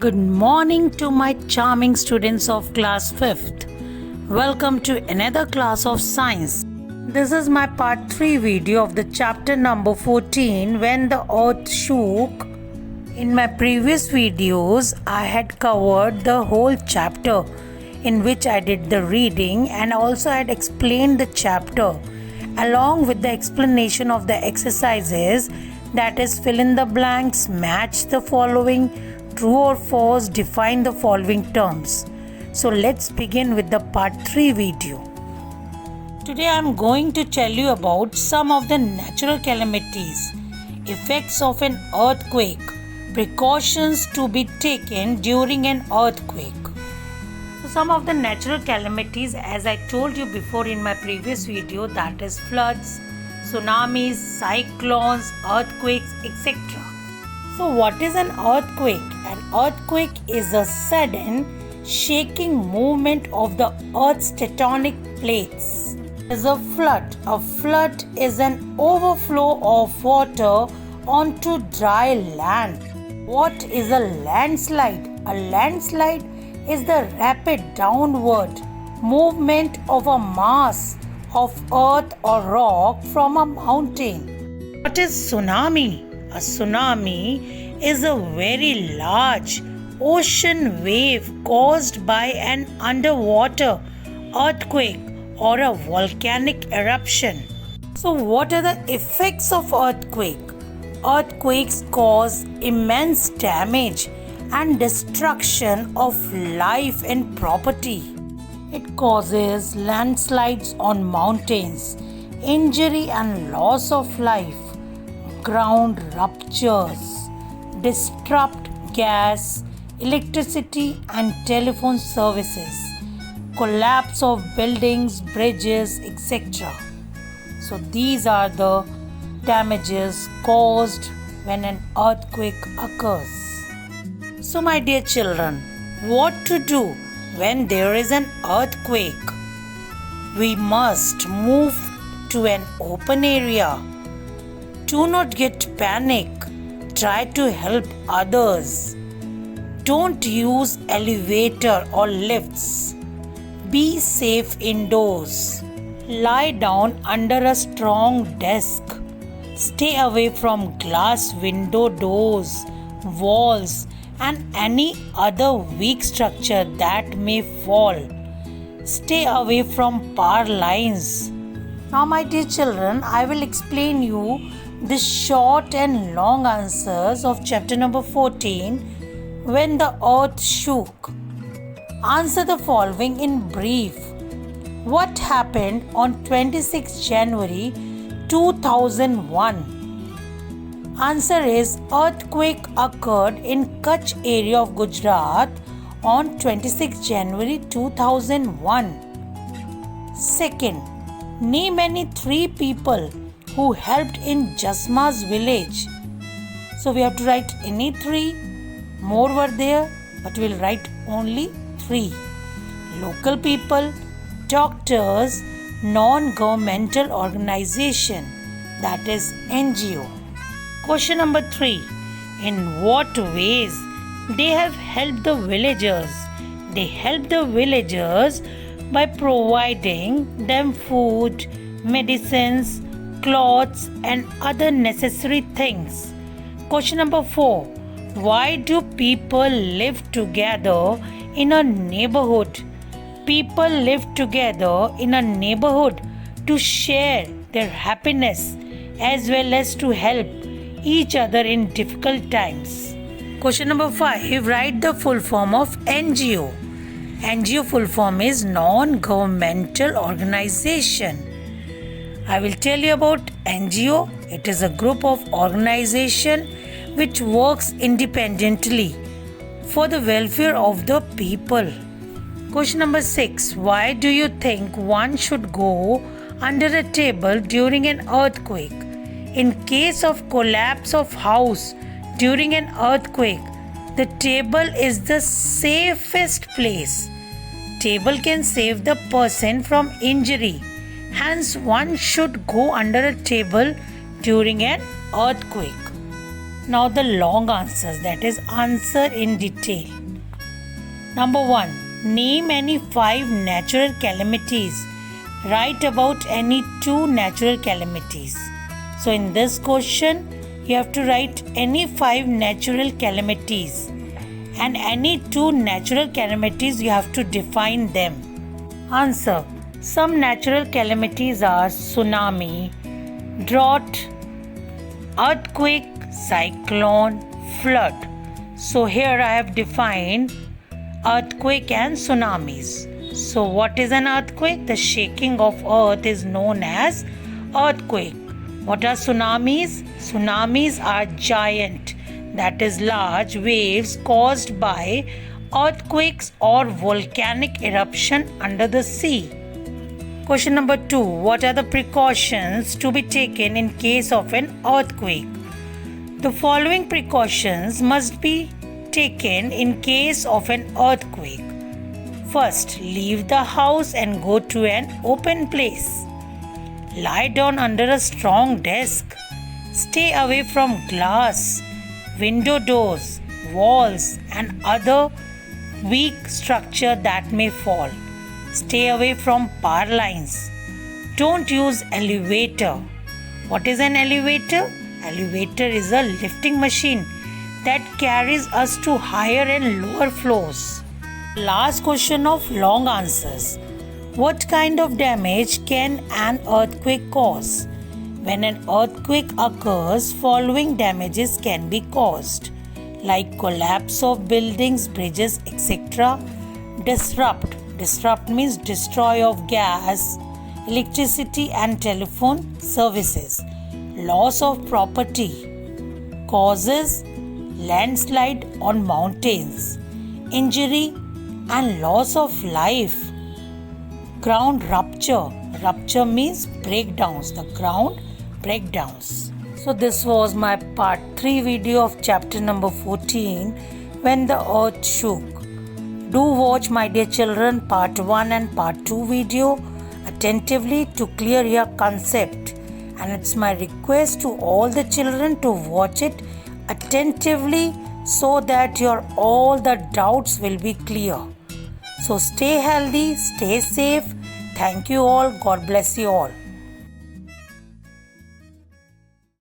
Good morning to my charming students of class 5th. Welcome to another class of science. This is my part 3 video of the chapter number 14, When the Earth Shook. In my previous videos, I had covered the whole chapter in which I did the reading and also had explained the chapter along with the explanation of the exercises, that is, fill in the blanks, match the following, true or false, define the following terms. So let's begin with the part 3 video. Today I am going to tell you about some of the natural calamities, effects of an earthquake, precautions to be taken during an earthquake. So some of the natural calamities, as I told you before in my previous video, that is floods, tsunamis, cyclones, earthquakes, etc. So what is an earthquake? An earthquake is a sudden shaking movement of the earth's tectonic plates. Is a flood. A flood is an overflow of water onto dry land. What is a landslide? A landslide is the rapid downward movement of a mass of earth or rock from a mountain. What is tsunami? A tsunami is a very large ocean wave caused by an underwater earthquake or a volcanic eruption. So what are the effects of earthquake? Earthquakes cause immense damage and destruction of life and property. It causes landslides on mountains, injury and loss of life, ground ruptures, disrupt gas, electricity and telephone services, collapse of buildings, bridges, etc. So these are the damages caused when an earthquake occurs. So my dear children, what to do when there is an earthquake? We must move to an open area. Do not get panic. Try to help others. Don't use elevator or lifts. Be safe indoors. Lie down under a strong desk. Stay away from glass window doors, walls, and any other weak structure that may fall. Stay away from power lines. Now, my dear children, I will explain you the short and long answers of chapter number 14, When the Earth Shook. Answer the following in brief. What happened on 26 January 2001? Answer is earthquake occurred in Kutch area of Gujarat on 26 January 2001. Second, name any 3 people who helped in Jasma's village. So we have to write any 3. More were there, but we will write only 3. Local people, doctors, non-governmental organization, that is NGO. Question number 3. In what ways they have helped the villagers? They help the villagers by providing them food, medicines, clothes and other necessary things. Question number 4. Why do people live together in a neighborhood? People live together in a neighborhood to share their happiness as well as to help each other in difficult times. Question number 5. Write the full form of NGO. NGO full form is non-governmental organization. I will tell you about NGO. It is a group of organization which works independently for the welfare of the people. Question number 6. Why do you think one should go under a table during an earthquake? In case of collapse of house during an earthquake, the table is the safest place. Table can save the person from injury. Hence, one should go under a table during an earthquake. Now the long answers, that is answer in detail. Number 1. Name any 5 natural calamities. Write about any 2 natural calamities. So in this question, you have to write any 5 natural calamities. And any 2 natural calamities, you have to define them. Answer. Some natural calamities are tsunami, drought, earthquake, cyclone, flood. So here I have defined earthquake and tsunamis. So what is an earthquake? The shaking of earth is known as earthquake. What are tsunamis? Tsunamis are giant, that is large waves caused by earthquakes or volcanic eruption under the sea. Question number 2. What are the precautions to be taken in case of an earthquake? The following precautions must be taken in case of an earthquake. First, leave the house and go to an open place. Lie down under a strong desk. Stay away from glass, window doors, walls, and other weak structure that may fall. Stay away from power lines. Don't use elevator. What is an elevator? Elevator is a lifting machine that carries us to higher and lower floors. Last question of long answers. What kind of damage can an earthquake cause? When an earthquake occurs, following damages can be caused, like collapse of buildings, bridges, etc. Disrupt. Disrupt means destroy of gas, electricity and telephone services. Loss of property. Causes landslide on mountains. Injury and loss of life. Ground rupture. Rupture means breakdowns. The ground breakdowns. So this was my part 3 video of chapter number 14, When the Earth Shook. Do watch, my dear children, part 1 and part 2 video attentively to clear your concept. And it's my request to all the children to watch it attentively so that your all the doubts will be clear. So stay healthy, stay safe. Thank you all. God bless you all.